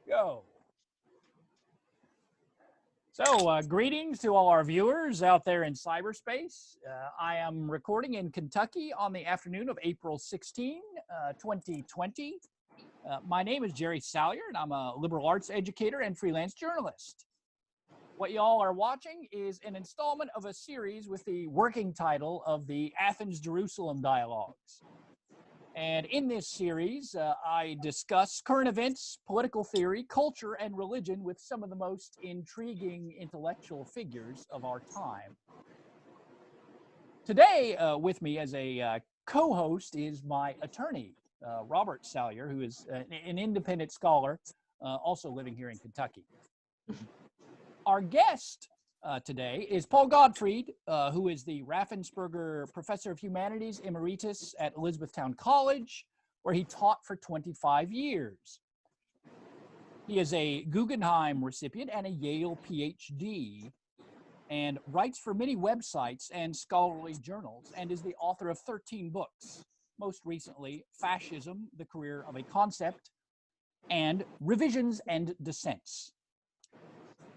Go. So, greetings to all our viewers out there in cyberspace. I am recording in Kentucky on the afternoon of April 16, 2020. My name is Jerry Salyer, and I'm a liberal arts educator and freelance journalist. What y'all are watching is an installment of a series with the working title of the Athens-Jerusalem Dialogues. And in this series, I discuss current events, political theory, culture, and religion with some of the most intriguing intellectual figures of our time. Today, with me as a co-host is my attorney, Robert Salyer, who is an independent scholar, also living here in Kentucky. Our guest today is Paul Gottfried, who is the Raffensperger Professor of Humanities Emeritus at Elizabethtown College, where he taught for 25 years. He is a Guggenheim recipient and a Yale PhD, and writes for many websites and scholarly journals, and is the author of 13 books, most recently Fascism, the Career of a Concept, and Revisions and Dissents.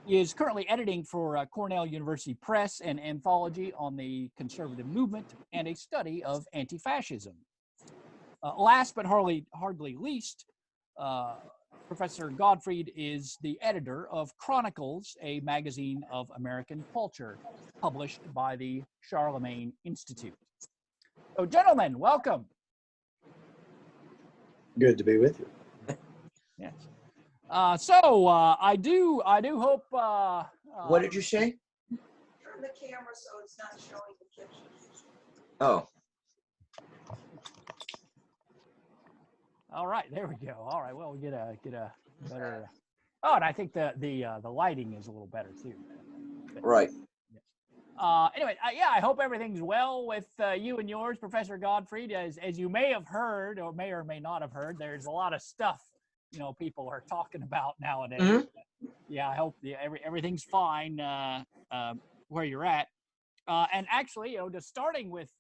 He is currently editing for Cornell University Press an anthology on the conservative movement and a study of anti-fascism. Last but hardly least, Professor Gottfried is the editor of Chronicles, a magazine of American culture, published by the Charlemagne Institute. So, gentlemen, welcome. Good to be with you. Yes. I do hope. What did you say? Turn the camera so it's not showing the kitchen. Oh. All right, there we go. All right, well, we get a better. Oh, and I think the lighting is a little better too. Right. Anyway, yeah, I hope everything's well with you and yours, Professor Gottfried. As you may have heard, or may not have heard, there's a lot of stuff people are talking about nowadays. Mm-hmm. Yeah, I hope everything's fine where you're at. And actually, just starting with,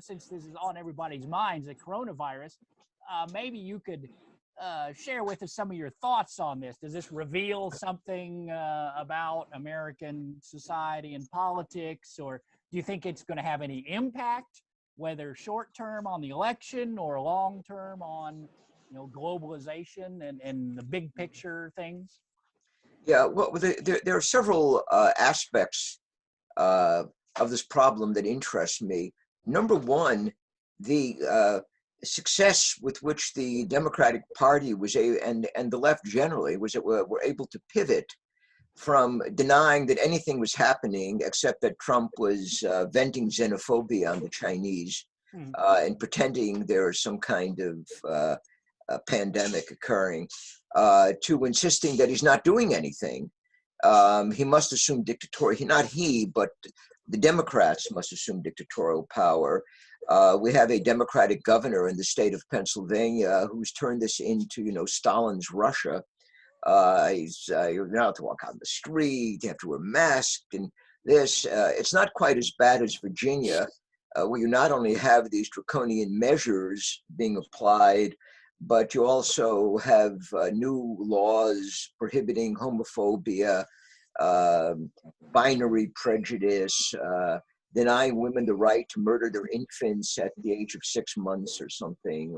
since this is on everybody's minds, the coronavirus, maybe you could share with us some of your thoughts on this. Does this reveal something about American society and politics, or do you think it's going to have any impact, whether short-term on the election or long-term on globalization and the big picture things? Yeah, well, there are several aspects of this problem that interest me. Number one, the success with which the Democratic Party and the left generally were able to pivot from denying that anything was happening except that Trump was venting xenophobia on the Chinese and pretending there's some kind of a pandemic occurring, to insisting that he's not doing anything. He must assume dictatorial, not he, but the Democrats must assume dictatorial power. We have a Democratic governor in the state of Pennsylvania who's turned this into, Stalin's Russia. You're not allowed to walk out in the street, you have to wear masks, and this. It's not quite as bad as Virginia, where you not only have these draconian measures being applied, but you also have new laws prohibiting homophobia, binary prejudice, denying women the right to murder their infants at the age of 6 months or something,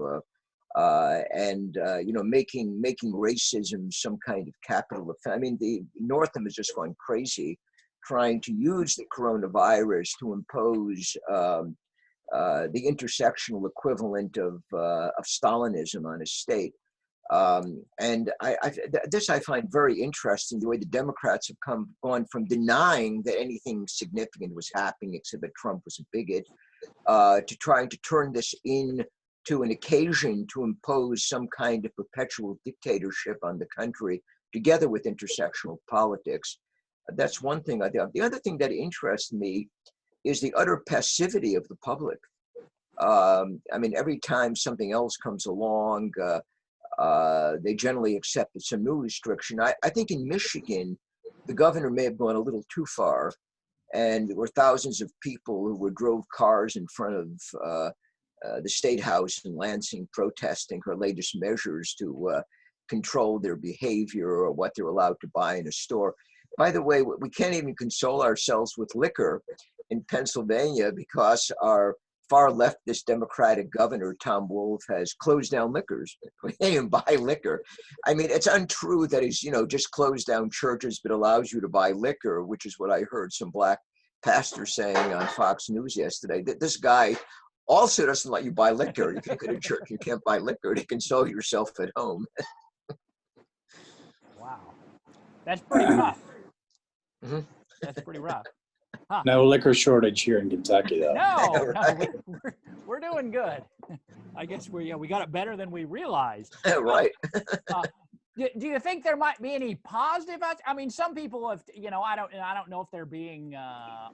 and making racism some kind of capital offense. I mean, the Northam is just going crazy, trying to use the coronavirus to impose the intersectional equivalent of Stalinism on a state. And this I find very interesting, the way the Democrats have gone from denying that anything significant was happening except that Trump was a bigot, to trying to turn this into an occasion to impose some kind of perpetual dictatorship on the country, together with intersectional politics. That's one thing I think. The other thing that interests me is the utter passivity of the public. I mean, every time something else comes along, they generally accept it's a new restriction. I think in Michigan, the governor may have gone a little too far, and there were thousands of people who drove cars in front of the State House in Lansing protesting her latest measures to control their behavior or what they're allowed to buy in a store. By the way, we can't even console ourselves with liquor in Pennsylvania because our far leftist Democratic governor, Tom Wolf, has closed down liquors. We can't even buy liquor. I mean, it's untrue that he's, just closed down churches but allows you to buy liquor, which is what I heard some black pastor saying on Fox News yesterday. That this guy also doesn't let you buy liquor. You can't go to church, you can't buy liquor to console yourself at home. Wow. That's pretty rough. Mm-hmm. That's pretty rough. Huh. No liquor shortage here in Kentucky, though. No, Right. we're doing good. I guess we got it better than we realized. Right. Do you think there might be any positive? I mean, some people have, I don't know if they're being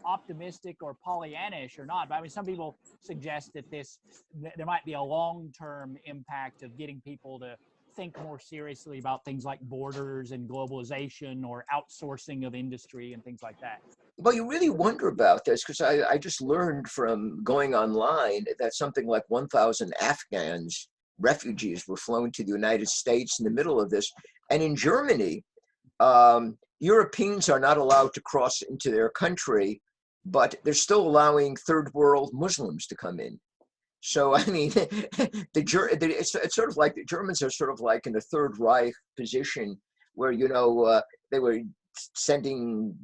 optimistic or Pollyannish or not, but I mean, some people suggest that there might be a long-term impact of getting people to think more seriously about things like borders and globalization or outsourcing of industry and things like that. Well, you really wonder about this because I just learned from going online that something like 1,000 Afghans, refugees, were flown to the United States in the middle of this. And in Germany, Europeans are not allowed to cross into their country, but they're still allowing third world Muslims to come in. So, I mean, it's sort of like the Germans are sort of like in the Third Reich position where, they were sending,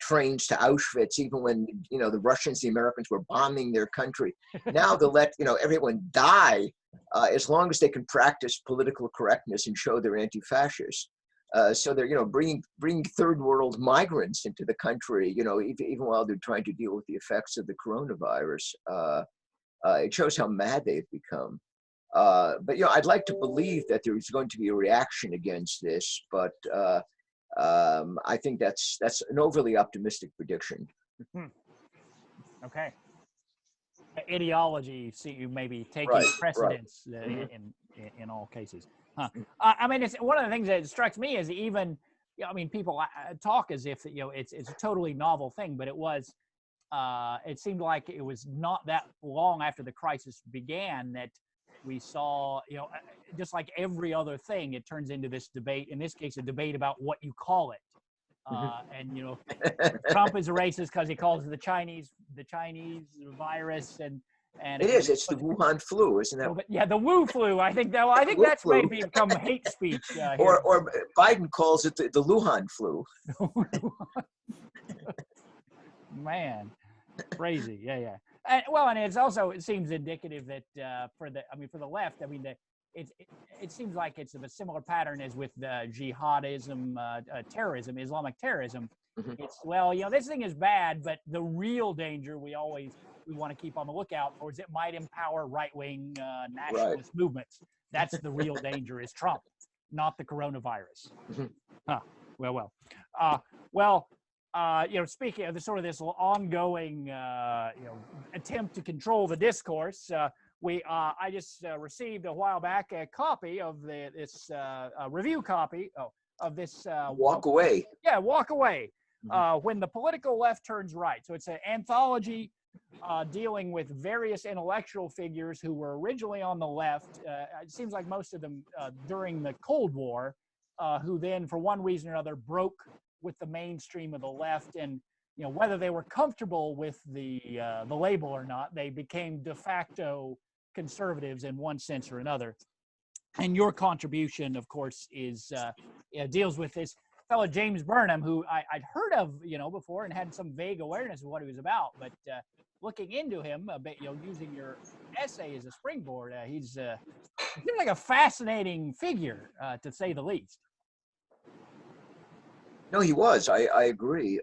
trains to Auschwitz, even when, the Russians, the Americans were bombing their country. Now they'll let, everyone die as long as they can practice political correctness and show they're anti-fascist. So they're, bringing third world migrants into the country, even while they're trying to deal with the effects of the coronavirus. It shows how mad they've become. But I'd like to believe that there's going to be a reaction against this, but I think that's an overly optimistic prediction. Okay. Ideology, you maybe taking precedence in all cases. Huh. I mean, it's one of the things that strikes me is even, people talk as if it's a totally novel thing, but it was. It seemed like it was not that long after the crisis began that we saw, just like every other thing, it turns into this debate, in this case, a debate about what you call it. And, Trump is a racist because he calls it the Chinese virus. And it is, it's the Wuhan flu, isn't that? Yeah, the Wu flu. I think that's flu. maybe become hate speech. Or Biden calls it the Luhan flu. Man, crazy. Yeah. And it seems indicative that for the left, it seems like it's of a similar pattern as with jihadism, terrorism, Islamic terrorism. Mm-hmm. It's this thing is bad, but the real danger we want to keep on the lookout for is it might empower right-wing nationalist movements. That's the real danger is Trump, not the coronavirus. Mm-hmm. Speaking of this ongoing, attempt to control the discourse, I just received a while back a copy of this review copy of this Walk Away. Yeah, Walk Away. Mm-hmm. When the political left turns right. So it's an anthology dealing with various intellectual figures who were originally on the left. It seems like most of them during the Cold War, who then, for one reason or another, broke with the mainstream of the left, and whether they were comfortable with the label or not, they became de facto conservatives in one sense or another. And your contribution, of course, is deals with this fellow James Burnham, who I'd heard of before and had some vague awareness of what he was about, but looking into him a bit, using your essay as a springboard, he seems like a fascinating figure, to say the least. No, he was. I agree.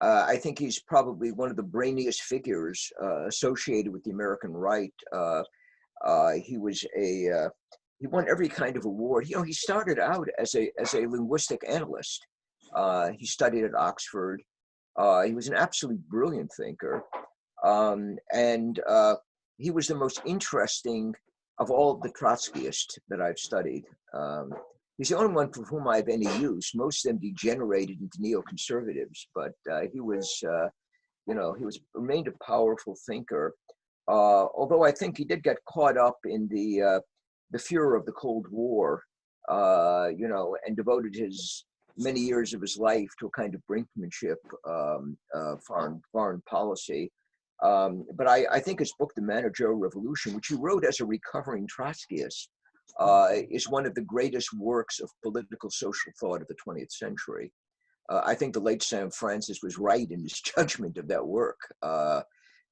I think he's probably one of the brainiest figures associated with the American right. He won every kind of award. He started out as a linguistic analyst. He studied at Oxford. He was an absolutely brilliant thinker, and he was the most interesting of all the Trotskyists that I've studied. He's the only one for whom I have any use. Most of them degenerated into neoconservatives, but he remained a powerful thinker. Although I think he did get caught up in the furor of the Cold War and devoted his many years of his life to a kind of brinkmanship foreign policy. But I think his book, The Managerial Revolution, which he wrote as a recovering Trotskyist, is one of the greatest works of political social thought of the 20th century. I think the late Sam Francis was right in his judgment of that work.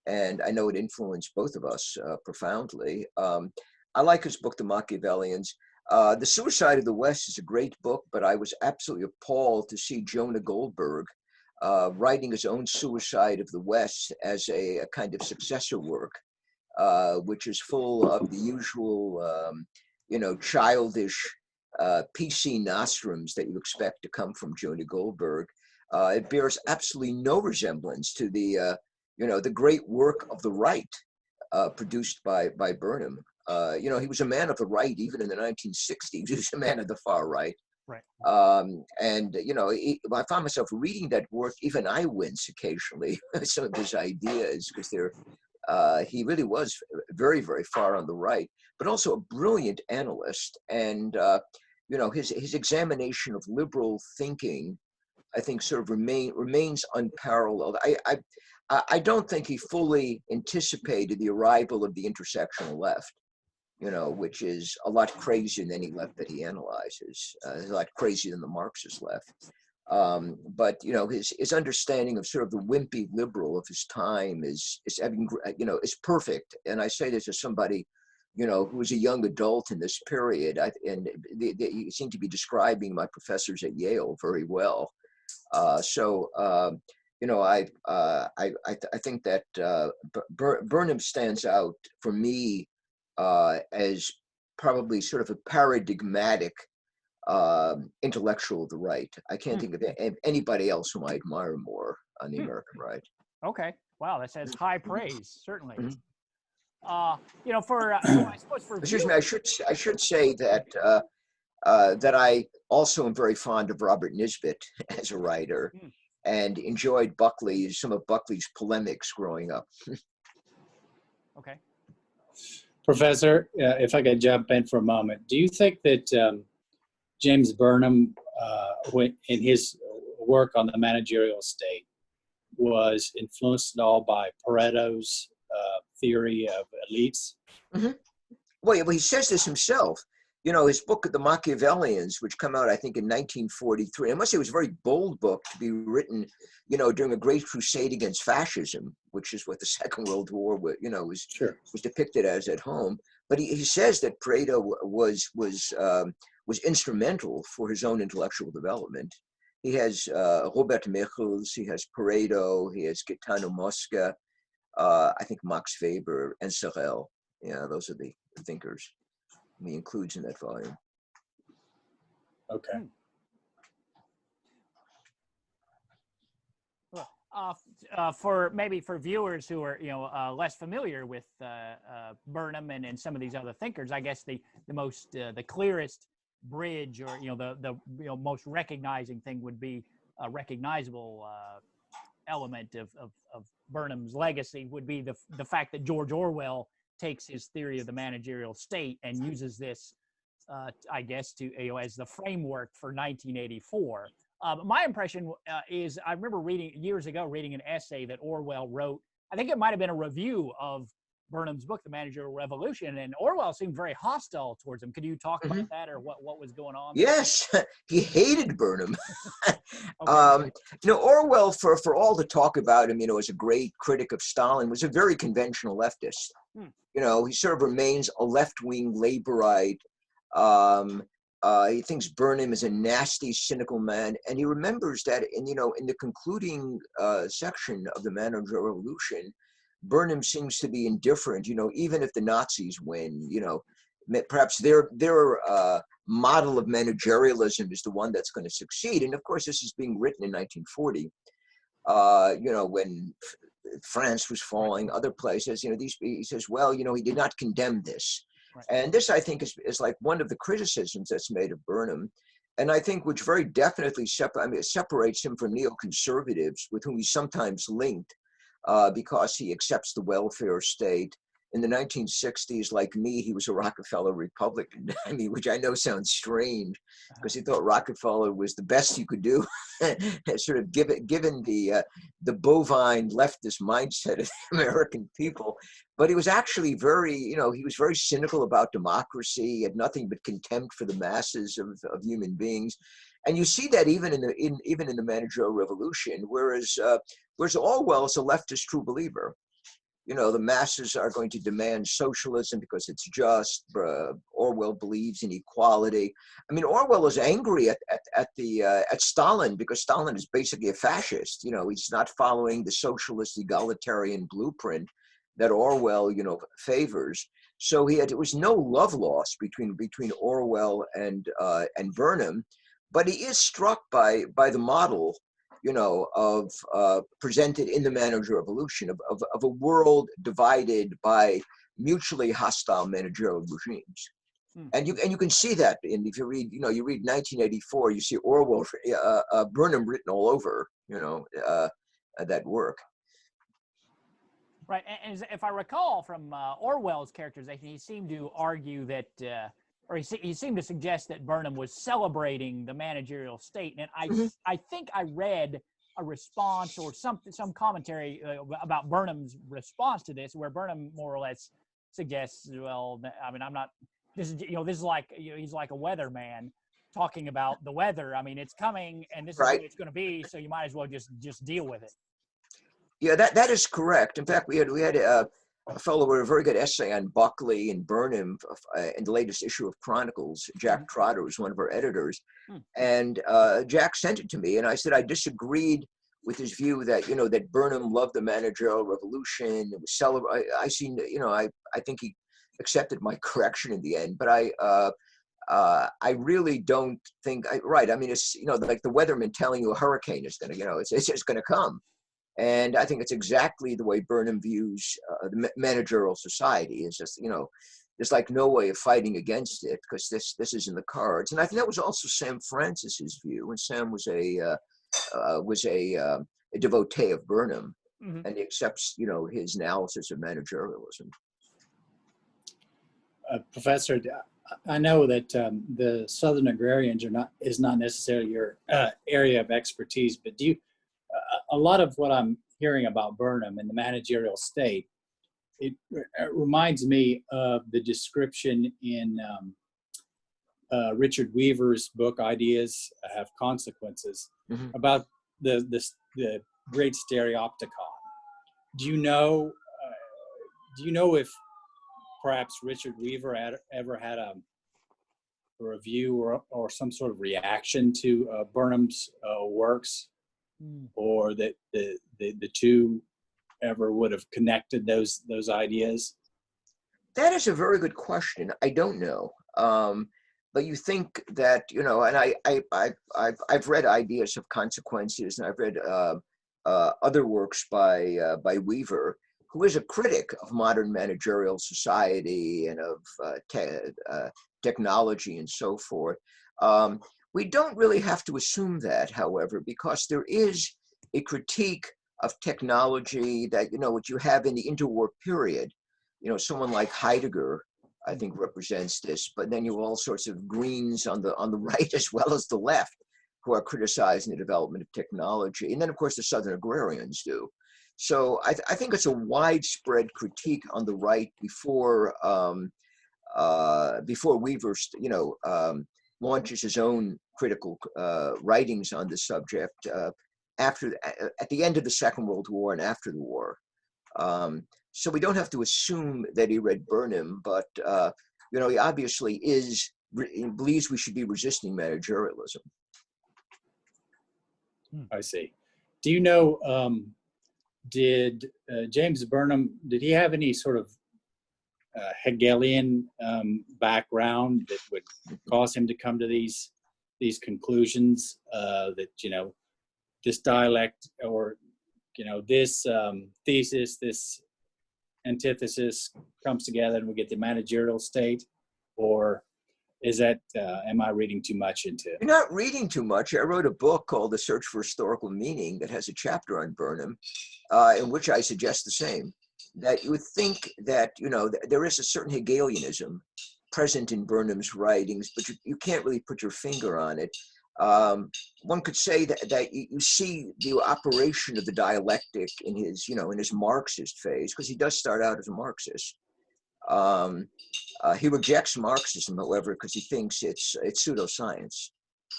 And I know it influenced both of us profoundly. I like his book, The Machiavellians. The Suicide of the West is a great book, but I was absolutely appalled to see Jonah Goldberg writing his own Suicide of the West as a kind of successor work, which is full of the usual, childish PC nostrums that you expect to come from Jonah Goldberg. It bears absolutely no resemblance to the great work of the right produced by Burnham. He was a man of the right even in the 1960s. He was a man of the far right. Right. I found myself reading that work. Even I wince occasionally some of his ideas because he really was very, very far on the right, but also a brilliant analyst. And his examination of liberal thinking, I think, sort of remains unparalleled. I don't think he fully anticipated the arrival of the intersectional left, which is a lot crazier than any left that he analyzes, a lot crazier than the Marxist left. But his understanding of sort of the wimpy liberal of his time is perfect. And I say this as somebody, who was a young adult in this period, and they seem to be describing my professors at Yale very well. I think that Burnham stands out for me as probably sort of a paradigmatic intellectual of the right. I can't think of anybody else whom I admire more on the American right. Okay. Wow, that says high praise, certainly. Mm-hmm. I suppose for Excuse me, I should say that that I also am very fond of Robert Nisbet as a writer, and enjoyed some of Buckley's polemics growing up. Okay. Professor, if I could jump in for a moment, do you think that James Burnham, in his work on the managerial state, was influenced at all by Pareto's theory of elites? Mm-hmm. Well, he says this himself. His book, The Machiavellians, which came out, I think, in 1943. I must say it was a very bold book to be written, during a great crusade against fascism, which is what the Second World War, was depicted as at home. But he says that Pareto was instrumental for his own intellectual development. He has Robert Michels, he has Pareto, he has Gaetano Mosca, I think Max Weber, and Sorel. Yeah, those are the thinkers he includes in that volume. Okay. For viewers who are less familiar with Burnham and some of these other thinkers, I guess the clearest bridge, or the most recognizing thing would be a recognizable element of Burnham's legacy would be the fact that George Orwell takes his theory of the managerial state and uses this, I guess, to as the framework for 1984. My impression is I remember years ago reading an essay that Orwell wrote. I think it might have been a review of Burnham's book, The Managerial Revolution, and Orwell seemed very hostile towards him. Could you talk about that, or what was going on? Yes, he hated Burnham. Okay. Orwell, for all the talk about him, as a great critic of Stalin, was a very conventional leftist. He sort of remains a left-wing laborite. He thinks Burnham is a nasty, cynical man, and he remembers that in the concluding section of The Managerial Revolution, Burnham seems to be indifferent. Even if the Nazis win, perhaps their model of managerialism is the one that's going to succeed. And of course, this is being written in 1940. When France was falling, other places, he says, well, he did not condemn this. Right. And this, I think, is like one of the criticisms that's made of Burnham. And I think which very definitely separates him from neoconservatives with whom he's sometimes linked because he accepts the welfare state. in the 1960s, like me, he was a Rockefeller Republican. I mean, which I know sounds strange because he thought Rockefeller was the best you could do, sort of given the bovine leftist mindset of the American people. But he was actually very, he was very cynical about democracy. He had nothing but contempt for the masses of human beings. And you see that even in the managerial revolution, whereas Orwell is a leftist true believer. The masses are going to demand socialism because it's just. Orwell believes in equality. I mean, Orwell is angry at Stalin because Stalin is basically a fascist. He's not following the socialist egalitarian blueprint that Orwell, favors. So it was no love lost between Orwell and Burnham, but he is struck by the model, of presented in the managerial revolution of a world divided by mutually hostile managerial regimes. And you can see that if you read 1984, you see Orwell, Burnham written all over, that work. Right, and if I recall from Orwell's characterization, he seemed to argue that, or he seemed to suggest that Burnham was celebrating the managerial state. And I think I read a response or some commentary about Burnham's response to this, where Burnham more or less suggests, well, I mean, this is like, he's like a weatherman talking about the weather. I mean, it's coming, and this is what it's going to be, so you might as well just deal with it. Yeah, that is correct. In fact, we had a fellow wrote a very good essay on Buckley and Burnham in the latest issue of Chronicles. Jack Trotter was one of our editors, and Jack sent it to me, and I said I disagreed with his view that that Burnham loved the managerial revolution. It was I think he accepted my correction in the end, but I really don't think right. I mean, it's like the weatherman telling you a hurricane is going to it's just going to come. And I think it's exactly the way Burnham views the managerial society. Is just, there's like no way of fighting against it because this is in the cards. And I think that was also Sam Francis's view. And Sam was a devotee of Burnham, and he accepts, his analysis of managerialism. Professor, I know that the Southern agrarians is not necessarily your area of expertise, but a lot of what I'm hearing about Burnham and the managerial state, it reminds me of the description in Richard Weaver's book, Ideas Have Consequences, about the great stereopticon. Do you know if perhaps Richard Weaver ever had a review or some sort of reaction to Burnham's works? Or that the two ever would have connected those ideas? That is a very good question. I don't know, but you think that and I've read Ideas of Consequences, and I've read other works by Weaver, who is a critic of modern managerial society and of technology and so forth. We don't really have to assume that, however, because there is a critique of technology that, what you have in the interwar period. Someone like Heidegger, I think, represents this, but then you have all sorts of Greens on the right as well as the left who are criticizing the development of technology. And then, of course, the Southern agrarians do. So I think it's a widespread critique on the right before Weaver, launches his own critical writings on this subject at the end of the Second World War and after the war. So we don't have to assume that he read Burnham, but he obviously believes we should be resisting managerialism. I see. Do you know, did James Burnham, did he have any sort of Hegelian background that would cause him to come to these conclusions that this dialect or this thesis, this antithesis comes together and we get the managerial state? Or is that am I reading too much into it? You're not reading too much. I wrote a book called The Search for Historical Meaning that has a chapter on Burnham, in which I suggest the same. that you would think that, there is a certain Hegelianism present in Burnham's writings, but you can't really put your finger on it. One could say that you see the operation of the dialectic in his, in his Marxist phase, because he does start out as a Marxist. He rejects Marxism, however, because he thinks it's pseudoscience.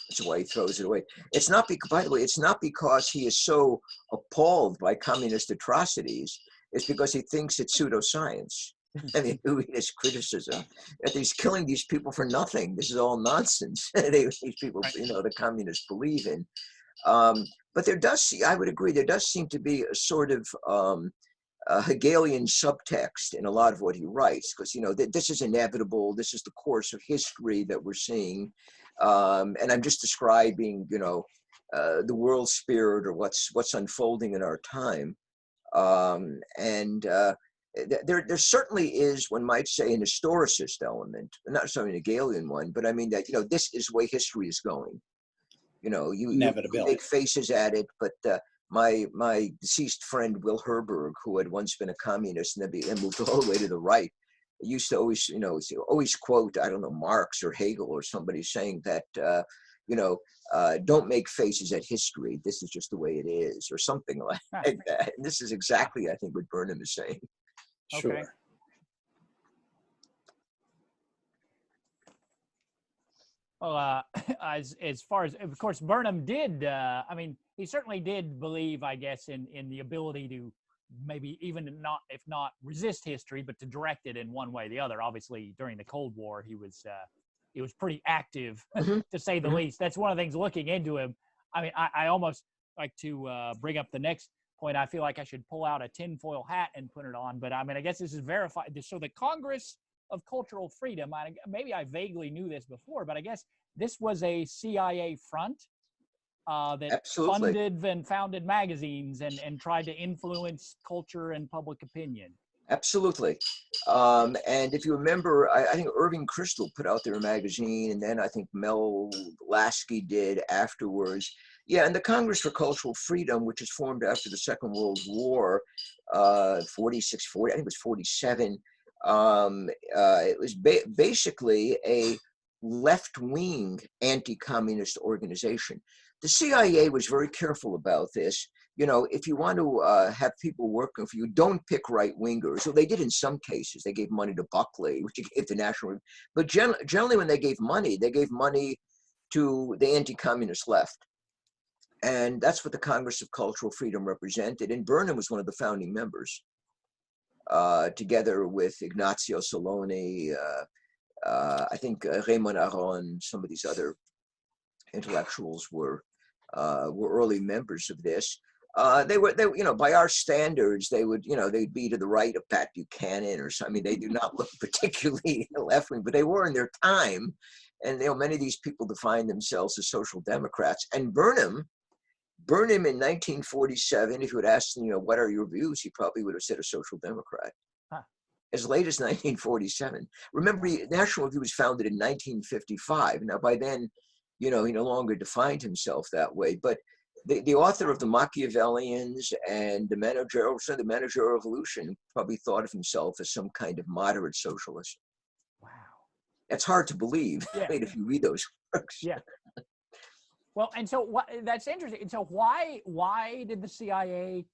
That's why he throws it away. It's not by the way, it's not because he is so appalled by communist atrocities. It's because he thinks it's pseudoscience. I mean, his criticism that he's killing these people for nothing. This is all nonsense. These people, the communists believe in. But I would agree, there does seem to be a sort of Hegelian subtext in a lot of what he writes, because this is inevitable. This is the course of history that we're seeing, and I'm just describing the world spirit or what's unfolding in our time, there certainly is, one might say, an historicist element, not necessarily an Hegelian one, but I mean that this is the way history is going. You make faces at it, but my deceased friend Will Herberg, who had once been a communist and then moved all the way to the right, used to always, always quote, I don't know, Marx or Hegel or somebody saying that, don't make faces at history. This is just the way it is, or something like that. And this is exactly, I think, what Burnham is saying. Okay. Sure. Well, as far as, of course, Burnham did, he certainly did believe, I guess, in the ability to maybe even if not resist history, but to direct it in one way or the other. Obviously, during the Cold War, he was pretty active, to say the least. That's one of the things looking into him. I mean, I almost like to bring up the next point. I feel like I should pull out a tinfoil hat and put it on, but I mean, I guess this is verified. So the Congress of Cultural Freedom, maybe I vaguely knew this before, but I guess this was a CIA front that Absolutely. funded and founded magazines and tried to influence culture and public opinion. Absolutely. And if you remember, I think Irving Kristol put out their magazine, and then I think Mel Lasky did afterwards. Yeah, and the Congress for Cultural Freedom, which is formed after the Second World War, 46, 40, I think it was 47, it was basically a left-wing anti-communist organization. The CIA was very careful about this. If you want to have people working for you, don't pick right-wingers. So they did in some cases. They gave money to Buckley, which gave the National. But generally when they gave money to the anti-communist left. And that's what the Congress of Cultural Freedom represented. And Burnham was one of the founding members, together with Ignazio Soloni, I think Raymond Aron, some of these other intellectuals were early members of this. They by our standards, they'd be to the right of Pat Buchanan or something. I mean, they do not look particularly left wing, but they were in their time. And many of these people define themselves as social democrats. And Burnham in 1947, if you had asked him, what are your views, he probably would have said a social democrat. Huh. As late as 1947. Remember, National Review was founded in 1955. Now, by then, he no longer defined himself that way. But the author of the Machiavellians and the managerial revolution probably thought of himself as some kind of moderate socialist. Wow. That's hard to believe. Yeah. I mean, if you read those works. Yeah. Well, and so that's interesting. And so why did the CIA,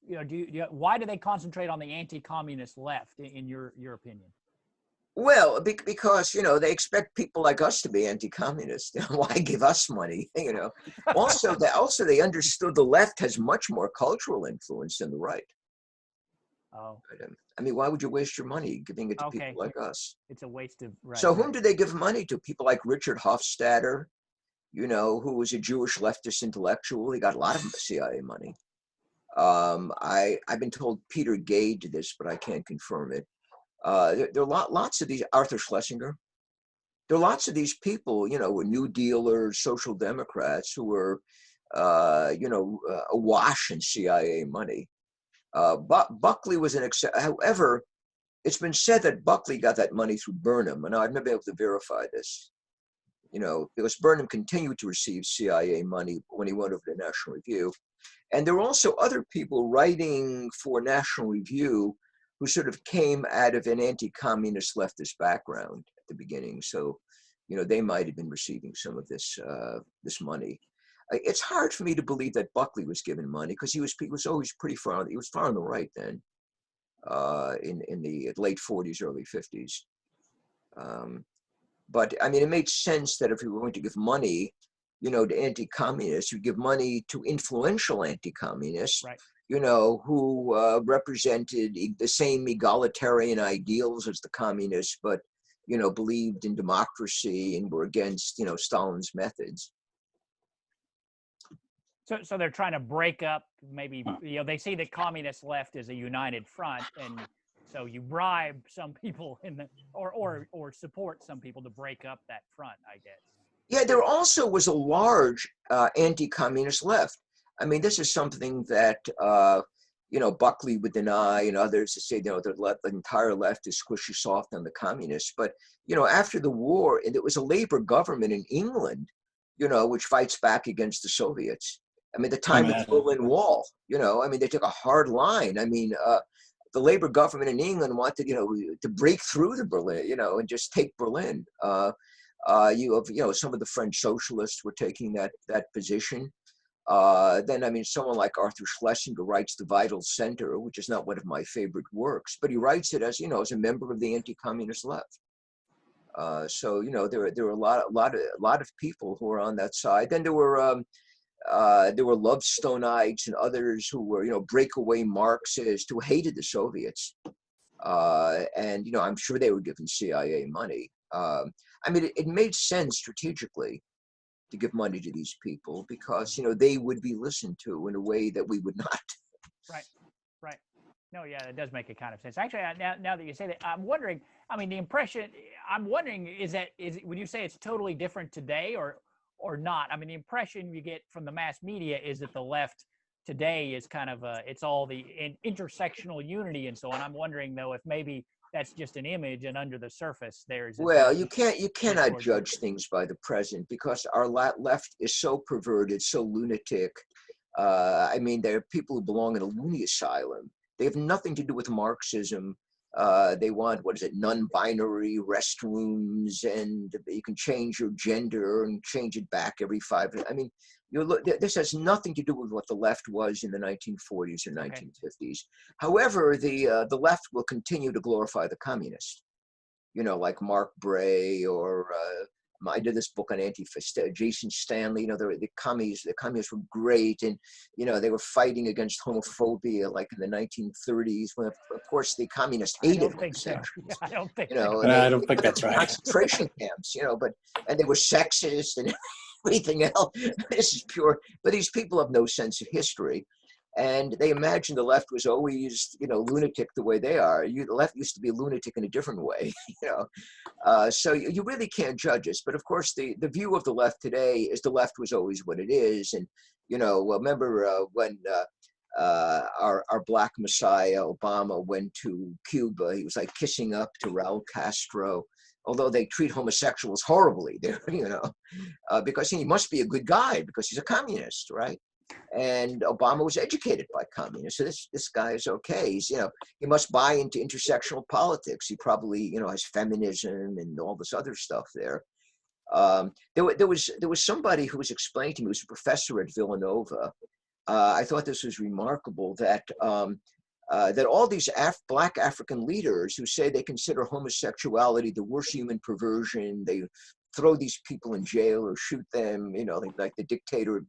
why do they concentrate on the anti-communist left, in your opinion? Well, because, they expect people like us to be anti-communist. Why give us money? Also, they understood the left has much more cultural influence than the right. Oh. But, I mean, why would you waste your money giving it to people like us? It's a waste of. Right, so whom do they give money to? People like Richard Hofstadter, who was a Jewish leftist intellectual. He got a lot of CIA money. I've been told Peter Gay did this, but I can't confirm it. There are lots of these, Arthur Schlesinger. There are lots of these people, were New Dealers, social democrats who were, awash in CIA money. Buckley was an exception. However, it's been said that Buckley got that money through Burnham, and I've never been able to verify this. Because Burnham continued to receive CIA money when he went over to National Review. And there were also other people writing for National Review who sort of came out of an anti-communist leftist background at the beginning. So, they might have been receiving some of this money. It's hard for me to believe that Buckley was given money, because he was always pretty far. He was far on the right then, in the late 40s, early 50s. But I mean, it made sense that if you were going to give money, to anti-communists, you give money to influential anti-communists, Right. Who represented the same egalitarian ideals as the communists, but, believed in democracy and were against, Stalin's methods. So they're trying to break up, maybe, they see the communist left as a united front, and so you bribe some people or support some people to break up that front, I guess. Yeah, there also was a large anti-communist left. I mean, this is something that Buckley would deny, and others to say, the entire left is squishy soft on the communists. But after the war, and it was a labor government in England, which fights back against the Soviets. I mean, the time of the Berlin Wall, they took a hard line. I mean, the labor government in England wanted, to break through the Berlin, and just take Berlin. You have, some of the French socialists were taking that position. Then, I mean, someone like Arthur Schlesinger writes The Vital Center, which is not one of my favorite works, but he writes it as, as a member of the anti-communist left. So, there were a lot of people who were on that side. Then there were Lovestonites and others who were, breakaway Marxists who hated the Soviets. And, I'm sure they were giving CIA money. I mean, it made sense strategically to give money to these people because, they would be listened to in a way that we would not. Right. No, yeah, that does make a kind of sense. Actually, now that you say that, I'm wondering, I mean, is would you say it's totally different today or not? I mean, the impression you get from the mass media is that the left today is kind of it's all the intersectional unity and so on. I'm wondering though if maybe that's just an image and under the surface there's. Well, you cannot judge things by the present because our left is so perverted, so lunatic. I mean, there are people who belong in a loony asylum. They have nothing to do with Marxism. They want, non-binary restrooms, and you can change your gender and change it back every 5 minutes. I mean, this has nothing to do with what the left was in the 1940s or 1950s. However, the left will continue to glorify the communists, like Mark Bray or I did this book on anti-fascist, Jason Stanley. The communists were great, and they were fighting against homophobia, like in the 1930s. When of course the communists hated homosexuals. I don't think I don't think that's right. Concentration camps, and they were sexist and everything else. This is pure. But these people have no sense of history. And they imagine the left was always, lunatic the way they are. The left used to be a lunatic in a different way, So you really can't judge us. But of course, the view of the left today is the left was always what it is. And, remember when our black messiah, Obama, went to Cuba, he was like kissing up to Raul Castro, although they treat homosexuals horribly there, because he must be a good guy because he's a communist, right? And Obama was educated by communists, so this guy is okay. He's, he must buy into intersectional politics. He probably, has feminism and all this other stuff there. There was somebody who was explaining to me, who was a professor at Villanova. I thought this was remarkable that that all these black African leaders who say they consider homosexuality the worst human perversion, they throw these people in jail or shoot them, like the dictator of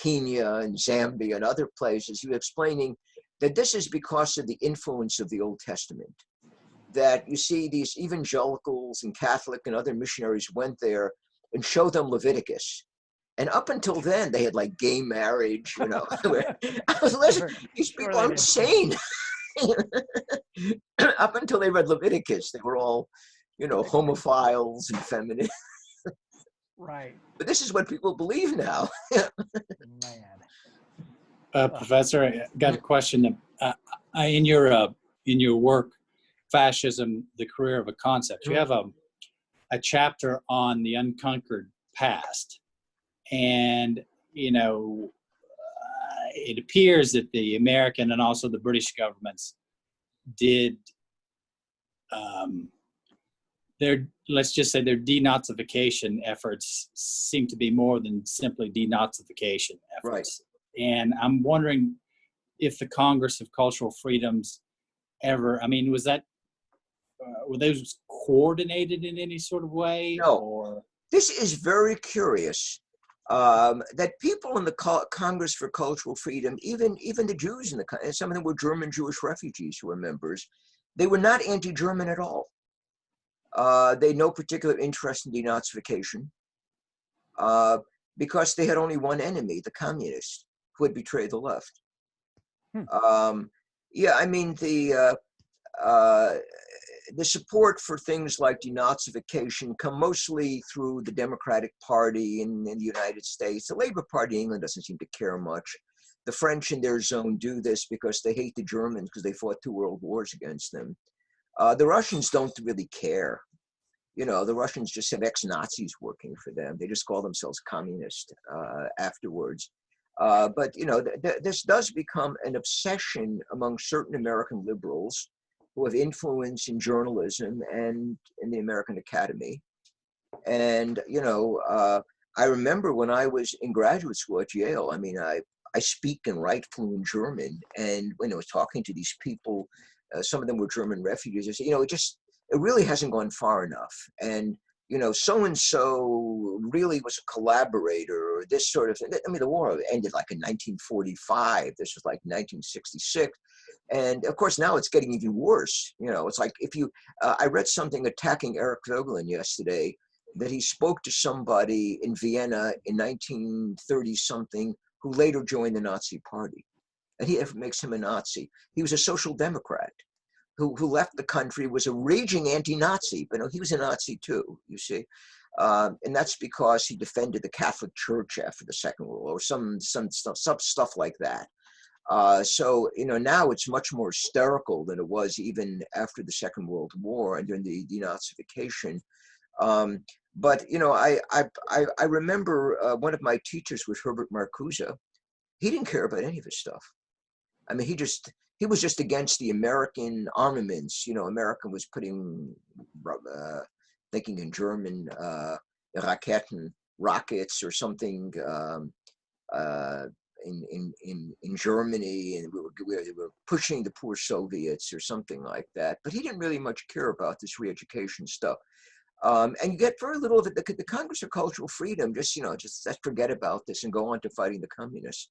Kenya and Zambia and other places. He was explaining that this is because of the influence of the Old Testament. That you see these evangelicals and Catholic and other missionaries went there and showed them Leviticus. And up until then, they had like gay marriage, I was listening, these people are insane. Up until they read Leviticus, they were all, homophiles and feminists. Right. But this is what people believe now. Man. Professor, I got a question. In your work, Fascism, the Career of a Concept, you have a chapter on the unconquered past. And, it appears that the American and also the British governments did let's just say their denazification efforts seem to be more than simply denazification efforts. Right. And I'm wondering if the Congress of Cultural Freedoms ever, I mean, was that, were those coordinated in any sort of way? No. Or? This is very curious. That people in the Congress for Cultural Freedom, even the Jews some of them were German Jewish refugees who were members, they were not anti-German at all. They had no particular interest in denazification because they had only one enemy, the communists, who had betrayed the left. Yeah, I mean, the support for things like denazification come mostly through the Democratic Party in the United States. The Labour Party in England doesn't seem to care much. The French in their zone do this because they hate the Germans because they fought 2 world wars against them. The Russians don't really care. You know, the Russians just have ex-Nazis working for them. They just call themselves communist afterwards. But, you know, this does become an obsession among certain American liberals who have influence in journalism and in the American Academy. And, you know, I remember when I was in graduate school at Yale, I mean, I speak and write fluent German. And when I was talking to these people, some of them were German refugees, I said, you know, it really hasn't gone far enough. And, you know, so-and-so really was a collaborator, or this sort of thing. I mean, the war ended like in 1945. This was like 1966. And of course, now it's getting even worse. You know, it's like if you, I read something attacking Eric Vogelin yesterday, that he spoke to somebody in Vienna in 1930-something who later joined the Nazi Party. And it makes him a Nazi. He was a social democrat who left the country, was a raging anti-Nazi, but he was a Nazi too, you see. And that's because he defended the Catholic Church after the Second World War, or some stuff like that. So, you know, now it's much more hysterical than it was even after the Second World War and during the denazification. But, you know, I remember one of my teachers was Herbert Marcuse. He didn't care about any of this stuff. I mean, he was just against the American armaments. You know, America was putting, thinking in German, Raketen, rockets or something in Germany, and we were pushing the poor Soviets or something like that. But he didn't really much care about this re-education stuff. And you get very little of it. The Congress of Cultural Freedom just let's forget about this and go on to fighting the communists.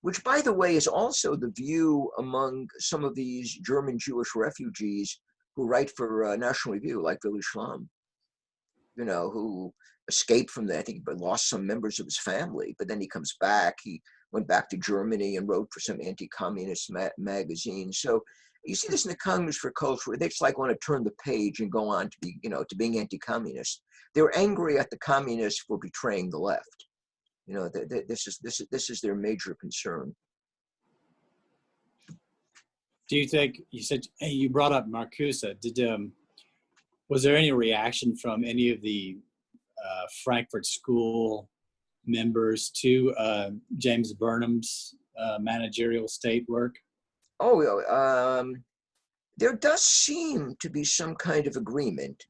Which, by the way, is also the view among some of these German Jewish refugees who write for National Review, like Willy Schlamm, you know, who escaped from I think he lost some members of his family, but then he comes back. He went back to Germany and wrote for some anti-communist magazines. So you see this in the Congress for Culture. They just like want to turn the page and go on to be, you know, to being anti-communist. They're angry at the communists for betraying the left. You know, this is their major concern. Do you think, you said, hey, you brought up Marcuse, was there any reaction from any of the Frankfurt School members to James Burnham's managerial state work? Oh, there does seem to be some kind of agreement.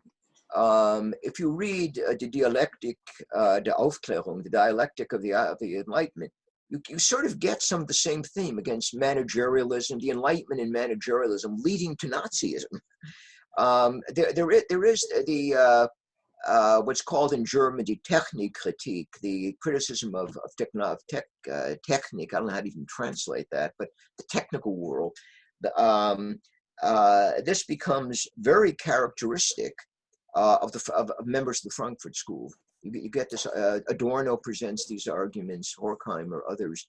If you read the dialectic, der Aufklärung, the dialectic of the Enlightenment, you sort of get some of the same theme against managerialism, the Enlightenment and managerialism leading to Nazism. There is the what's called in German the Technikkritik, the criticism of technique. I don't know how to even translate that, but the technical world. This becomes very characteristic of members of the Frankfurt School. You get this, Adorno presents these arguments, Horkheimer, others.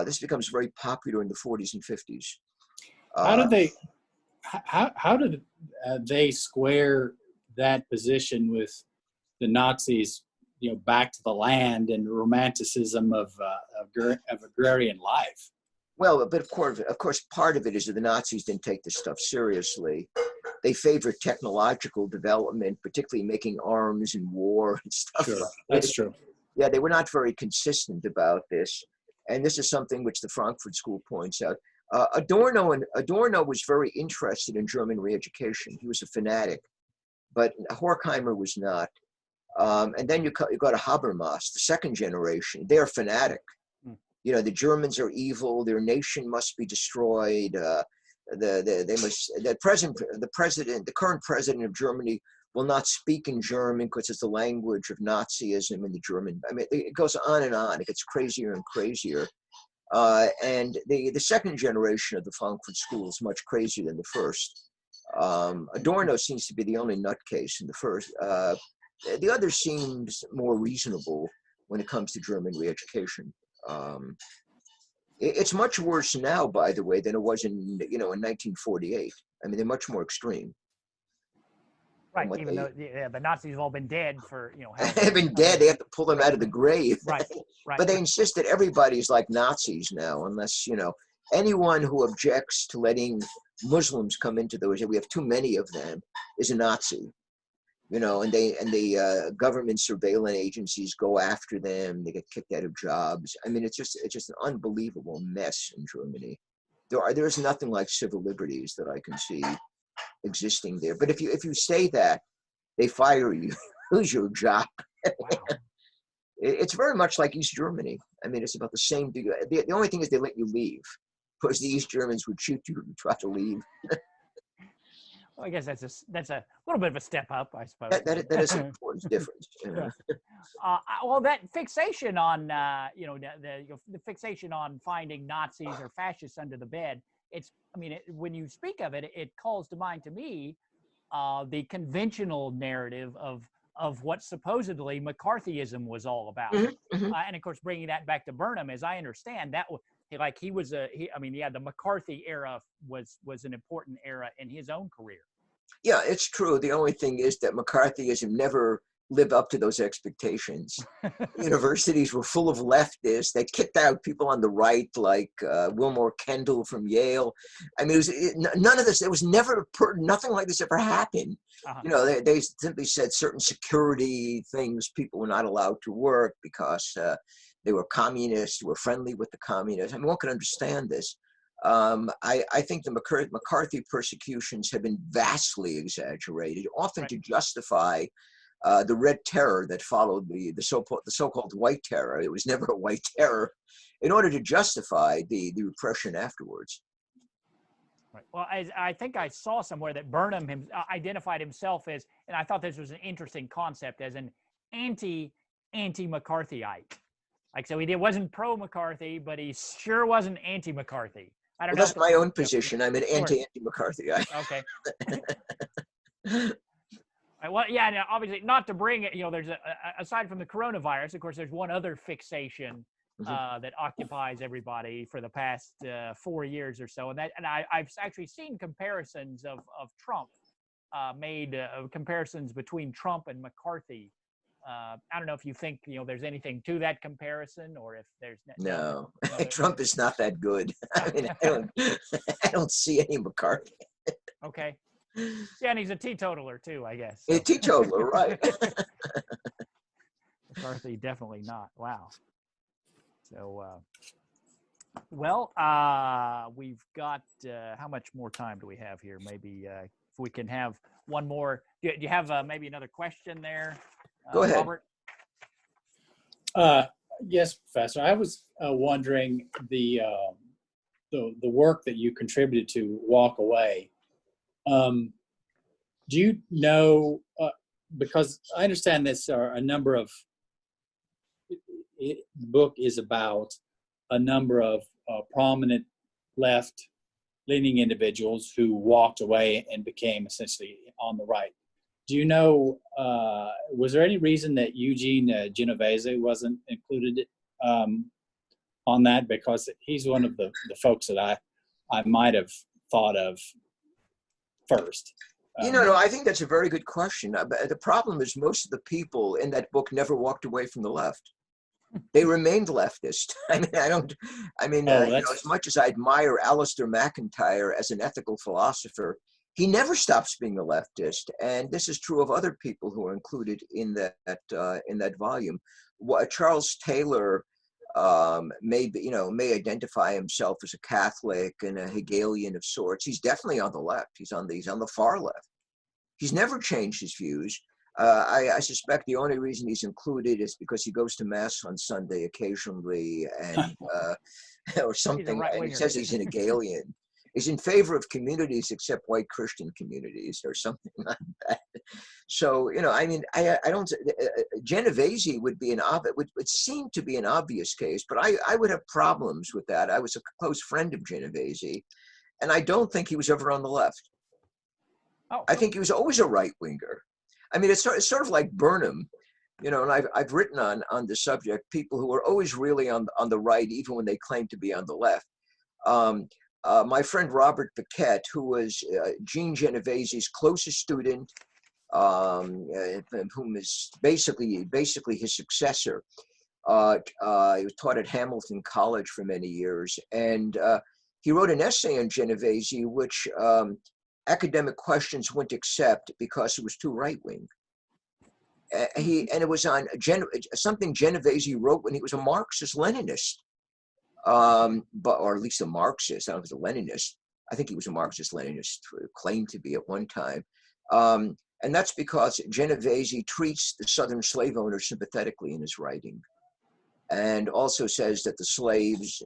This becomes very popular in the 40s and 50s. How did they square that position with the Nazis, you know, back to the land and romanticism of agrarian life? Well, but of course, part of it is that the Nazis didn't take this stuff seriously. They favored technological development, particularly making arms and war and stuff. Sure, that's true. Yeah, they were not very consistent about this. And this is something which the Frankfurt School points out. Adorno was very interested in German re-education. He was a fanatic, but Horkheimer was not. And then you go to Habermas, the second generation. They're fanatic. You know, the Germans are evil. Their nation must be destroyed. The current president of Germany will not speak in German because it's the language of Nazism and the German. I mean, it goes on and on. It gets crazier and crazier. And the second generation of the Frankfurt School is much crazier than the first. Adorno seems to be the only nutcase in the first. The other seems more reasonable when it comes to German re-education. It's much worse now, by the way, than it was in 1948. I mean, they're much more extreme. Right, even though the Nazis have all been dead for, they've been dead. They have to pull them out of the grave. Right. But they insist that everybody's like Nazis now, unless, anyone who objects to letting Muslims come into those, we have too many of them, is a Nazi. And the government surveillance agencies go after them. They get kicked out of jobs. I mean, it's just an unbelievable mess in Germany. There's nothing like civil liberties that I can see existing there. But if you say that, they fire you, lose your job. Wow. It's very much like East Germany. I mean, it's about the same thing. The only thing is they let you leave, because the East Germans would shoot you if you try to leave. Well, I guess that's a little bit of a step up, I suppose. That is an important difference. Well, that fixation on the fixation on finding Nazis or fascists under the bed. When you speak of it, it calls to mind to me the conventional narrative of what supposedly McCarthyism was all about. And of course, bringing that back to Burnham, as I understand, that the McCarthy era was an important era in his own career. Yeah, it's true. The only thing is that McCarthyism never lived up to those expectations. Universities were full of leftists. They kicked out people on the right, like Wilmore Kendall from Yale. I mean, none of this. It was never nothing like this ever happened. They simply said certain security things. People were not allowed to work because they were communists, were friendly with the communists. I mean, one can understand this. I think the McCarthy persecutions have been vastly exaggerated, often to justify the Red Terror that followed the so-called White Terror. It was never a White Terror, in order to justify the repression afterwards. Right. Well, I think I saw somewhere that Burnham identified himself as, and I thought this was an interesting concept, as an anti-McCarthyite. Like, so he wasn't pro-McCarthy, but he sure wasn't anti-McCarthy. I don't know. That's my own position. I'm an anti-McCarthyite. Okay. Well, yeah, now, obviously, not to bring it, there's aside from the coronavirus, of course, there's one other fixation that occupies everybody for the past 4 years or so. And I've actually seen comparisons of Trump, made comparisons between Trump and McCarthy. I don't know if you think, there's anything to that comparison, or if there's no. Trump is not that good. I mean, I don't see any McCarthy. Okay. Yeah, and he's a teetotaler too, I guess. So. A teetotaler, right. McCarthy, definitely not. Wow. So, we've got, how much more time do we have here? Maybe if we can have one more. Do you have maybe another question there? Go ahead. Robert? Yes, Professor. I was wondering the work that you contributed to Walk Away. Do you know, because I understand this are a number of, the book is about a number of prominent left-leaning individuals who walked away and became essentially on the right. Do you know, was there any reason that Eugene Genovese wasn't included on that? Because he's one of the folks that I might have thought of first. I think that's a very good question. The problem is most of the people in that book never walked away from the left. They remained leftist. As much as I admire Alasdair MacIntyre as an ethical philosopher, he never stops being a leftist, and this is true of other people who are included in that volume. Charles Taylor may identify himself as a Catholic and a Hegelian of sorts. He's definitely on the left. He's on the far left. He's never changed his views. I suspect the only reason he's included is because he goes to mass on Sunday occasionally, and or something. And he says he's an Hegelian. He's in favor of communities except white Christian communities or something like that. So, I don't. Genovese would seem to be an obvious case, but I would have problems with that. I was a close friend of Genovese, and I don't think he was ever on the left. Oh. I think he was always a right winger. I mean, it's sort of like Burnham, and I've written on the subject, people who are always really on the right, even when they claim to be on the left. My friend Robert Paquette, who was Jean Genovese's closest student, whom is basically his successor. He was taught at Hamilton College for many years, and he wrote an essay on Genovese, which academic questions wouldn't accept because it was too right-wing. And it was on something Genovese wrote when he was a Marxist-Leninist. Or at least a Marxist. I don't know if he was a Leninist. I think he was a Marxist-Leninist, claimed to be at one time. And that's because Genovese treats the Southern slave owners sympathetically in his writing, and also says that the slaves,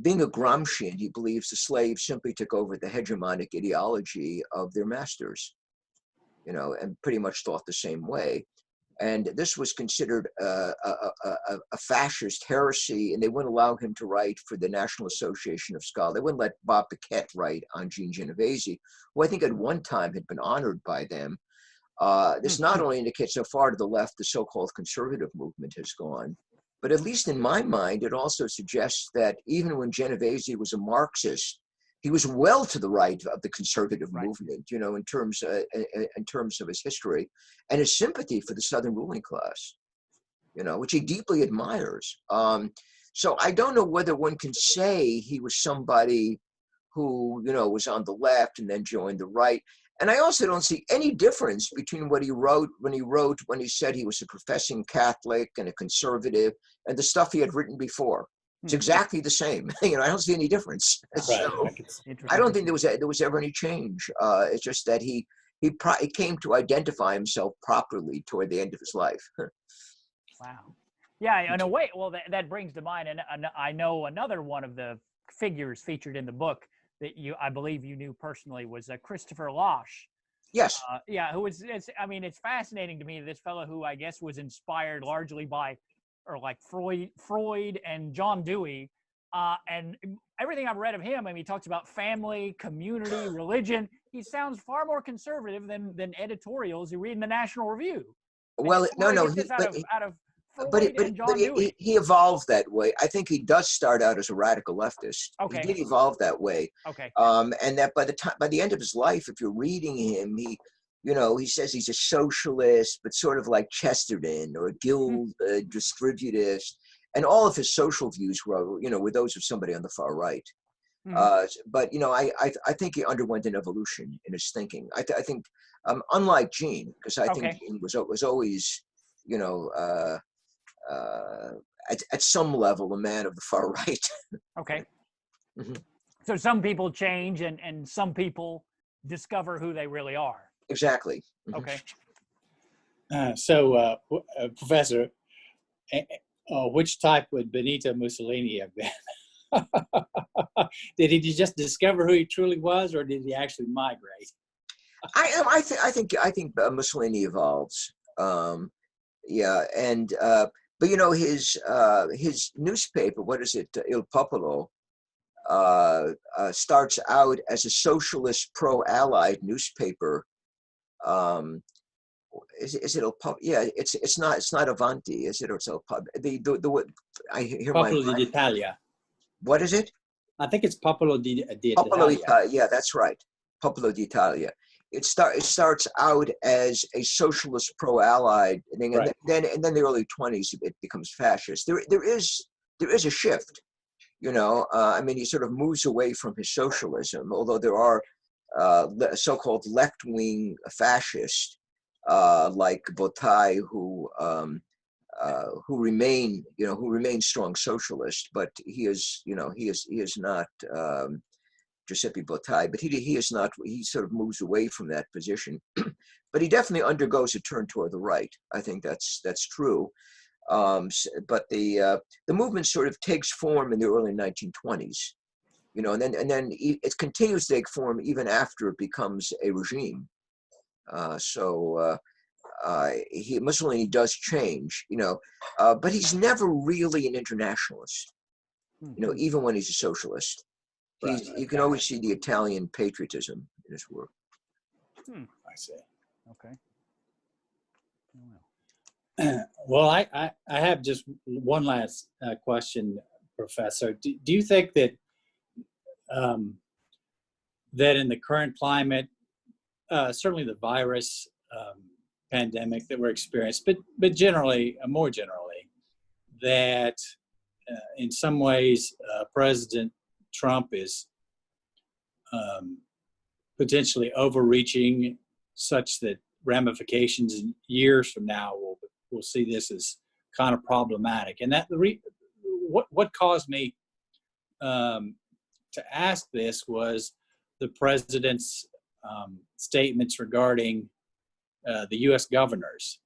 being a Gramscian, he believes the slaves simply took over the hegemonic ideology of their masters, and pretty much thought the same way. And this was considered a fascist heresy, and they wouldn't allow him to write for the National Association of Scholars. They wouldn't let Bob Paquette write on Jean Genovese, who I think at one time had been honored by them. This not only indicates how far to the left the so-called conservative movement has gone, but at least in my mind, it also suggests that even when Genovese was a Marxist, he was well to the right of the conservative movement, in terms of his history and his sympathy for the Southern ruling class, which he deeply admires. So I don't know whether one can say he was somebody who, was on the left and then joined the right. And I also don't see any difference between what he wrote when he said he was a professing Catholic and a conservative, and the stuff he had written before. It's exactly the same. I don't see any difference. Right. So I don't think there was ever any change. It's just that he came to identify himself properly toward the end of his life. Wow. Yeah, in a way. Well, that brings to mind, and I know another one of the figures featured in the book that I believe you knew personally was Christopher Losch. Yes. Who was? It's fascinating to me, this fellow who I guess was inspired largely by, or like Freud and John Dewey, and everything I've read of him. He talks about family, community, religion. He sounds far more conservative than editorials you read in the National Review. Well, no, but he evolved that way. I think he does start out as a radical leftist. Okay. He did evolve that way. Okay. And that by the end of his life, if you're reading him, he says he's a socialist, but sort of like Chesterton or a guild distributist, and all of his social views were those of somebody on the far right. But I think he underwent an evolution in his thinking. I think, unlike Jean, because I think Jean was always, at some level, a man of the far right. Okay. So some people change, and some people discover who they really are. Exactly. Okay. Professor, which type would Benito Mussolini have been? Did he just discover who he truly was, or did he actually migrate? I think Mussolini evolves. But his newspaper, what is it, Il Popolo, starts out as a socialist pro-Allied newspaper. Is it Il Popolo? Yeah, it's not Avanti, is it? Or it's Il Popolo. I hear Popolo d'Italia. What is it? I think it's Popolo d'Italia. Popolo d'Italia. Yeah, that's right. Popolo d'Italia. It starts out as a socialist pro-Allied thing, and then in the early 1920s it becomes fascist. There is a shift, he sort of moves away from his socialism, although there are so-called left-wing fascists like Bottai who who remain strong socialist, but he is not Giuseppe Bottai, but he is not. He sort of moves away from that position, but he definitely undergoes a turn toward the right. I think that's true. But the movement sort of takes form in the early 1920s, and then it continues to take form even after it becomes a regime. Mussolini does change, but he's never really an internationalist, even when he's a socialist. You can always see the Italian patriotism in his work. I see. Okay. Well, I have just one last question, Professor. Do you think that that in the current climate, certainly the virus pandemic that we're experiencing, but generally, more generally, that in some ways President Trump is potentially overreaching, such that ramifications in years from now we'll see this as kind of problematic. And that what caused me to ask this was the president's statements regarding the U.S. governors,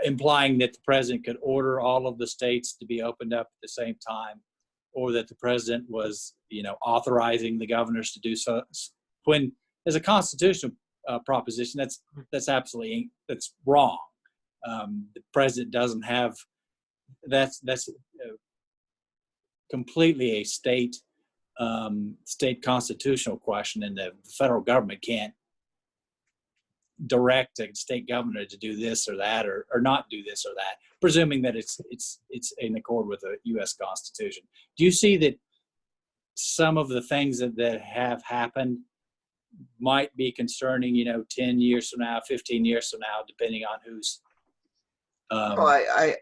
implying that the president could order all of the states to be opened up at the same time, or that the president was, authorizing the governors to do so. When, as a constitutional proposition, that's wrong. The president doesn't have. That's completely a state constitutional question, and the federal government can't direct a state governor to do this or that, or not do this or that, presuming that it's in accord with the U.S. Constitution. Do you see that some of the things that have happened might be concerning, 10 years from now, 15 years from now, depending on who's I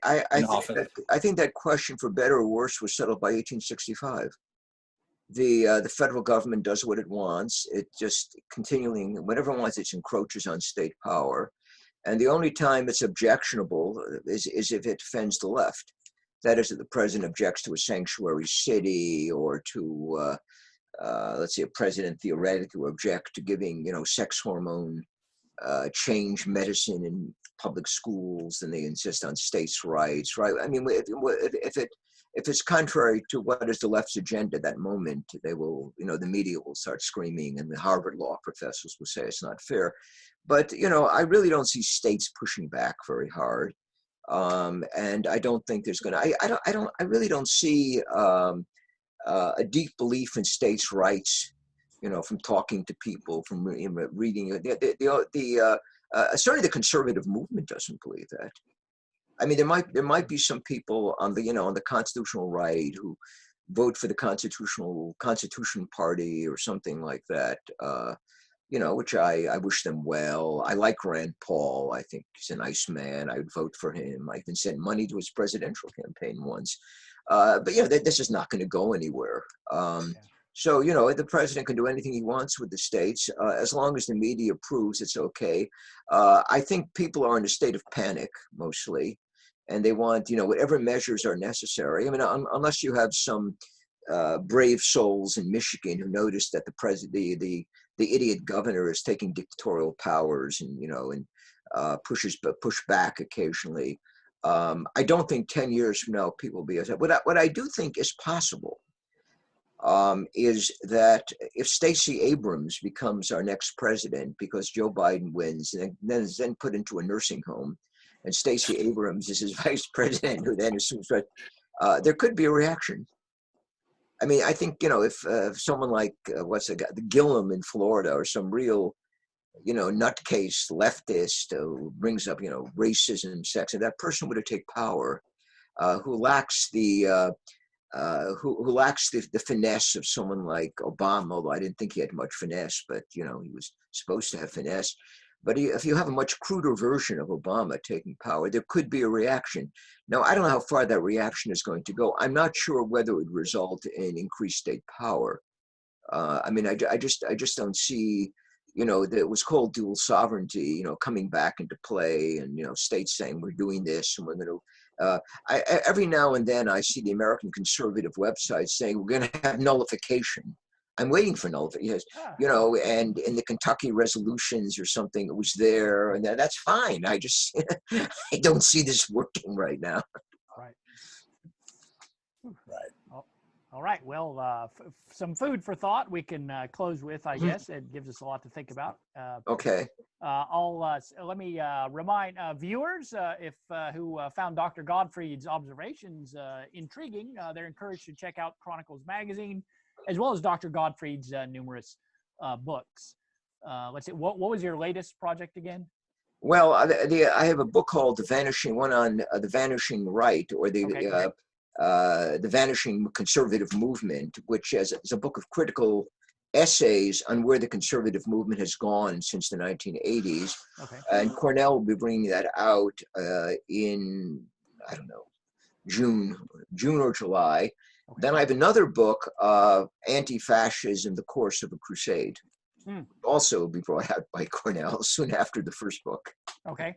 think that question, for better or worse, was settled by 1865. The federal government does what it wants. It just continually, whatever it wants, it encroaches on state power. And the only time it's objectionable is if it offends the left. That is, if the president objects to a sanctuary city, or to, let's say, a president theoretically object to giving, sex hormone change medicine in public schools, and they insist on states' rights, right? I mean, if it's contrary to what is the left's agenda at that moment, they will, the media will start screaming, and the Harvard law professors will say it's not fair. But, I really don't see states pushing back very hard. And I don't think there's going to, I really don't see a deep belief in states' rights, from talking to people, from reading. Certainly the conservative movement doesn't believe that. I mean, there might be some people on the constitutional right who vote for the Constitution Party or something like that, which I wish them well. I like Rand Paul. I think he's a nice man. I would vote for him. I even sent money to his presidential campaign once. But this is not going to go anywhere. So, the president can do anything he wants with the states, as long as the media proves it's okay. I think people are in a state of panic, mostly, and they want, whatever measures are necessary. I mean, unless you have some brave souls in Michigan who noticed that the idiot governor is taking dictatorial powers and push back occasionally. I don't think 10 years from now people will be upset. What I do think is possible is that if Stacey Abrams becomes our next president, because Joe Biden wins and then is then put into a nursing home, and Stacey Abrams is his vice president, who then assumes there could be a reaction. I mean, I think, if someone like, the Gillum in Florida, or some real, nutcase leftist who brings up, racism, sex, and that person were to take power, who lacks the finesse of someone like Obama, although I didn't think he had much finesse, but, he was supposed to have finesse. But if you have a much cruder version of Obama taking power, there could be a reaction. Now, I don't know how far that reaction is going to go. I'm not sure whether it would result in increased state power. I mean, I just don't see that was called dual sovereignty, coming back into play, and states saying we're doing this and we're going to. Every now and then I see the American conservative website saying we're going to have nullification. I'm waiting for nullification, and in the Kentucky resolutions or something, it was there, and that's fine. I just I don't see this working right now. Right. All right. Well, some food for thought we can close with, I guess. It gives us a lot to think about. Okay. Let me remind viewers if who found Dr. Gottfried's observations intriguing, they're encouraged to check out Chronicles magazine, as well as Dr. Gottfried's numerous books. Let's see. What was your latest project again? Well, I have a book called The Vanishing Right, or the Vanishing Conservative Movement, which is a book of critical essays on where the conservative movement has gone since the 1980s. Okay. And Cornell will be bringing that out in, I don't know, June or July. Okay. Then I have another book, Anti-Fascism, The Course of a Crusade. Also will be brought out by Cornell soon after the first book. Okay.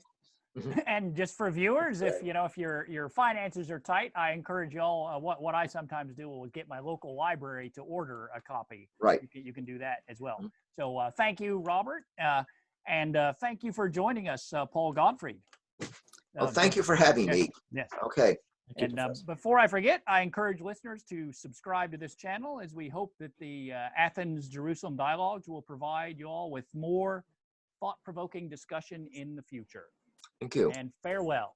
And just for viewers, if your finances are tight, I encourage y'all. What I sometimes do is get my local library to order a copy. Right. You can do that as well. So thank you, Robert, and thank you for joining us, Paul Gottfried. Well, thank you for having me. Yes. Okay. And before I forget, I encourage listeners to subscribe to this channel, as we hope that the Athens-Jerusalem dialogues will provide you all with more thought-provoking discussion in the future. Thank you. And farewell.